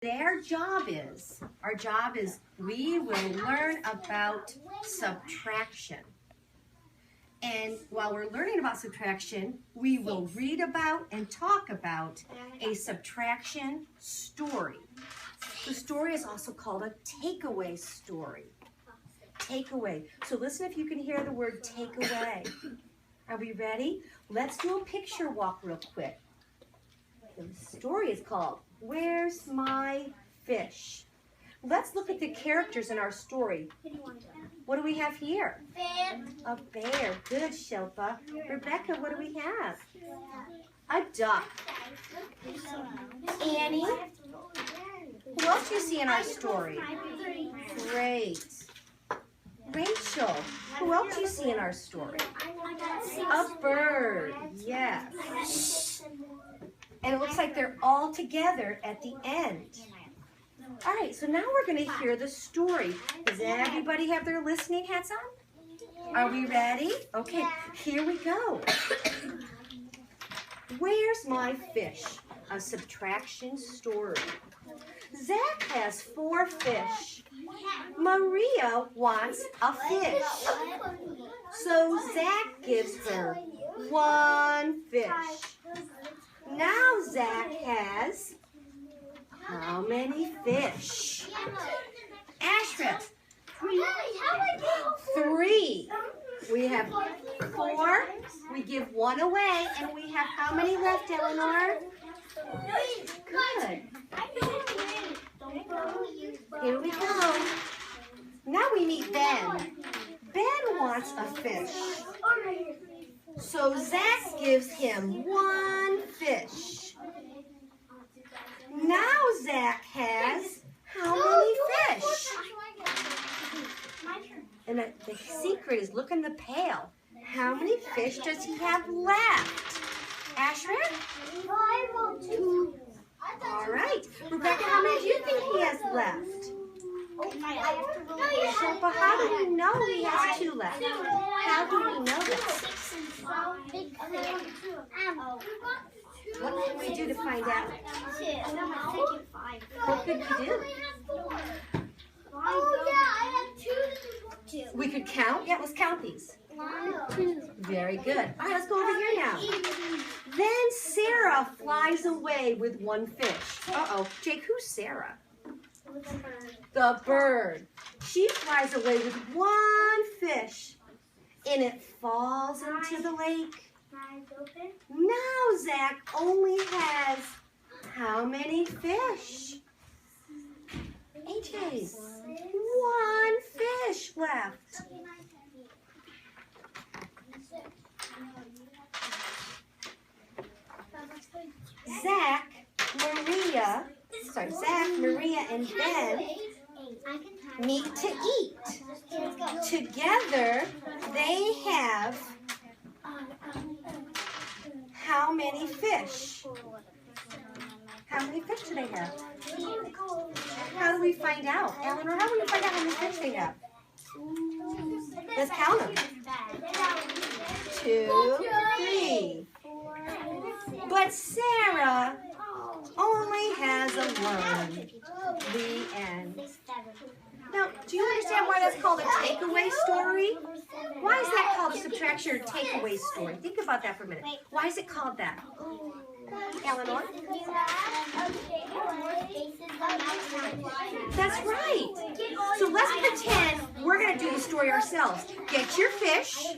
Our job is we will learn about subtraction. And while we're learning about subtraction, we will read about and talk about a subtraction story. The story is also called a takeaway story. Takeaway. So listen if you can hear the word takeaway. Are we ready? Let's do a picture walk real quick. The story is called Where's My Fish? Let's look at the characters in our story. What do we have here? Bear. A bear. Good, Shilpa. Rebecca, what do we have? A duck. Annie? Who else do you see in our story? Great. Rachel, who else do you see in our story? A bird. Yes. And it looks like they're all together at the end. All right, so now we're going to hear the story. Does everybody have their listening hats on? Are we ready? Okay, here we go. Where's my fish? A subtraction story. Zach has 4 fish. Maria wants a fish. So Zach gives her 1 fish. Now Zach has how many fish? Ashraf, 3. We have 4. We give 1 away, and we have how many left, Eleanor? Good. Here we go. Now we meet Ben. Ben wants a fish. So Zach gives him 1 fish. Now Zach has how many fish? And the secret is look in the pail. How many fish does he have left? Ashraf? 2. All right. Rebecca, how many do you think he has left? Shilpa, how do we know he has 2 left? How do we know that? What can we do to find out? What could we do? We could count? Yeah, let's count these. 1, 2. Very good. All right, let's go over here now. Then Sarah flies away with 1 fish. Uh-oh. Jake, who's Sarah? The bird. She flies away with 1 fish, and it falls into the lake. Now Zach only has how many fish? AJ, 1 fish left. Zach, Maria, and Ben meet to eat. Together, they have how many fish? How many fish do they have? How do we find out? Eleanor, how do we find out how many fish they have? Let's count them. 2, 3. But Sarah only has 1. The end. Now, do you understand why that's called a takeaway story? Why is that called a subtraction or takeaway story? Think about that for a minute. Why is it called that? Eleanor? That's right. So let's pretend we're going to do the story ourselves. Get your fish.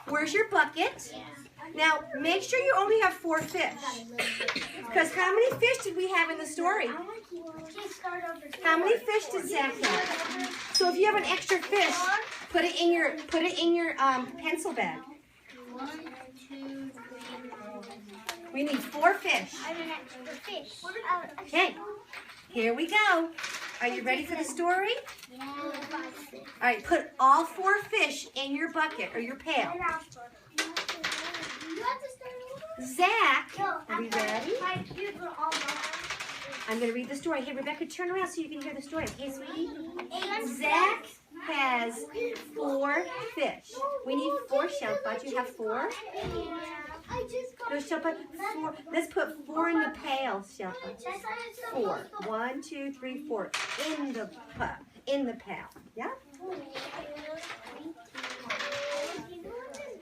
Where's your bucket? Now, make sure you only have 4 fish. Because how many fish did we have in the story? How many fish did Zach have? So if you have an extra fish, put it in your pencil bag. 1, 2, 3. We need 4 fish. I have an extra fish. Okay, here we go. Are you ready for the story? Yeah. All right, put all 4 fish in your bucket or your pail. Zach, are we ready? I'm going to read the story. Hey, Rebecca, turn around so you can hear the story. Okay, sweetie? Zach has 4 fish. We need 4 shells. Do you have 4? No, Shilpa, 4. Let's put 4 in the pail, Shilpa. 4. 1, 2, 3, 4 in the pail. Yeah.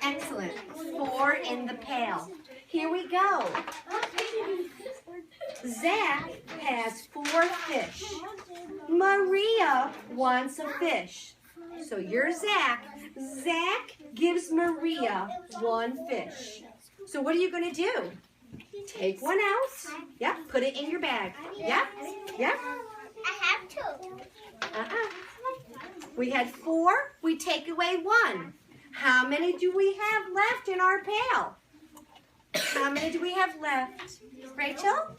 Excellent. 4 in the pail. Here we go. Zach has 4 fish. Maria wants a fish. So you're Zach. Zach gives Maria 1 fish. So what are you going to do? Take 1 out. Yeah, put it in your bag. Yeah, yeah. I have 2. We had 4. We take away 1. How many do we have left in our pail? How many do we have left? Rachel?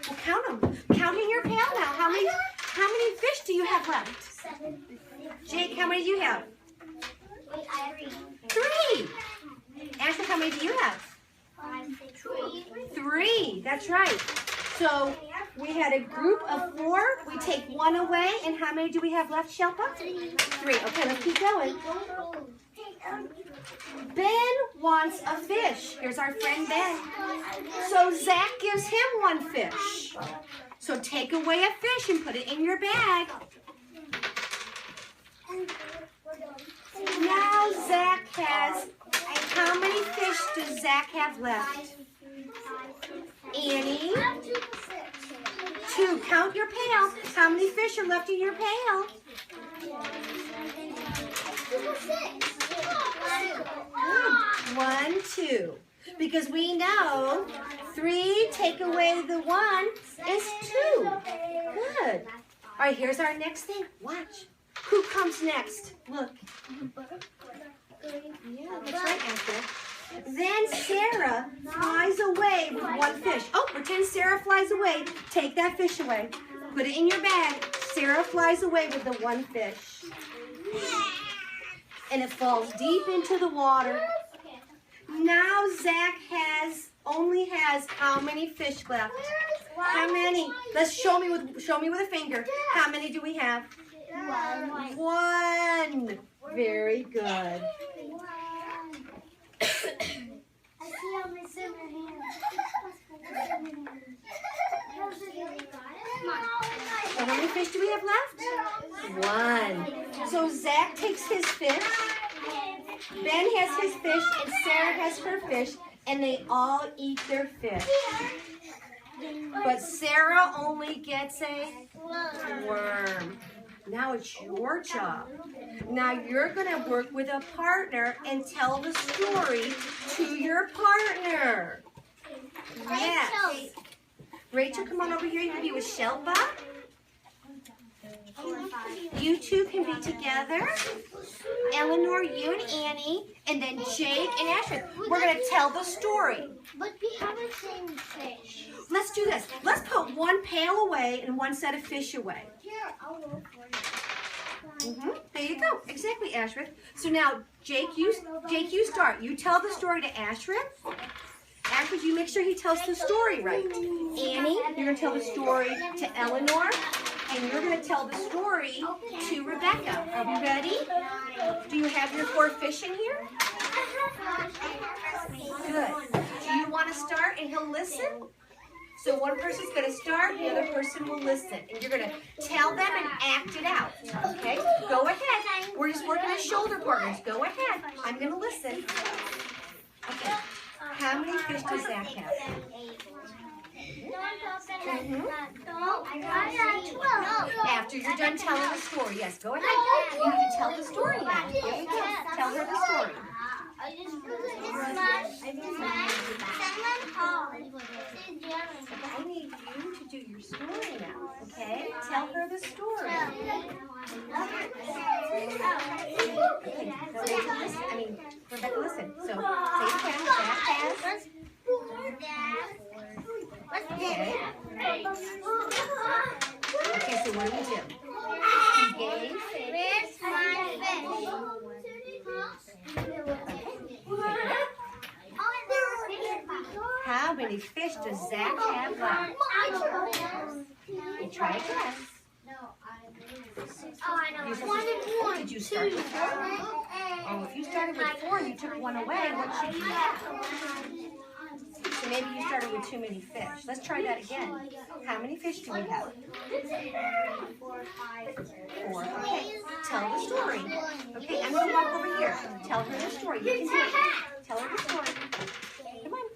Well, count them. Count in your pail now. How many fish do you have left? 7. Jake, how many do you have? Wait, I have 3. Ashley, how many do you have? 5, 6, 3. 3. That's right. So we had a group of 4. We take 1 away. And how many do we have left, Shilpa? 3. Okay, let's keep going. Ben wants a fish. Here's our friend Ben. So Zach gives him 1 fish. So take away a fish and put it in your bag. Now Zach has, how many fish does Zach have left? Annie? 2. Count your pail. How many fish are left in your pail? 1, 2. Because we know 3 take away the 1 is 2. Good. All right, here's our next thing. Watch. Who comes next? Look. Yeah, that's right, Ashley. Then Sarah flies away with 1 fish. Oh, pretend Sarah flies away. Take that fish away. Put it in your bag. Sarah flies away with the 1 fish. And it falls deep into the water. Now Zach only has how many fish left? How many? Let's show me with a finger. How many do we have? 1. Very good. So how many fish do we have left? 1. So Zach takes his fish. Ben has his fish and Sarah has her fish, and they all eat their fish. But Sarah only gets a worm. Now it's your job. Now you're going to work with a partner and tell the story to your partner. Yes. Rachel, come on over here. You can be with Shilpa. You 2 can be together. Eleanor, you and Annie, and then Jake and Ashley. We're going to tell the story. But we have the same fish. Let's do this. Let's put 1 pail away and 1 set of fish away. Here, I'll look for it. There you go. Exactly, Ashrid. So now, Jake, you start. You tell the story to Ashrid. Ashrid, you make sure he tells the story right. Annie, you're going to tell the story to Eleanor. And you're going to tell the story to Rebecca. Are we ready? Do you have your 4 fish in here? Good. Do you want to start and he'll listen? So one person's going to start, the other person will listen. And you're going to tell them and act it out. Okay? Go ahead. We're just working as shoulder partners. Go ahead. I'm going to listen. Okay. How many fish does Zach have? After you're done telling the story, yes, go ahead. You can tell the story now. Here we go. Tell her the story. I need you to do your story now, okay? Tell her the story. Okay, Rebecca, listen. So, say it again. Zach has. Okay. Okay, so what do you do? He gave. Where's my fish? How many fish does Zach have left? You try again. Oh, I know. You're supposed One to- and one. Did you start with 4? Oh, if you started with 4 and you took 1 away, what should you have? So maybe you started with too many fish. Let's try that again. How many fish do we have? 4, 5, 4. Okay, tell the story. Okay, I'm going to walk over here. Tell her the story. You can do it. Tell her the story. Come on.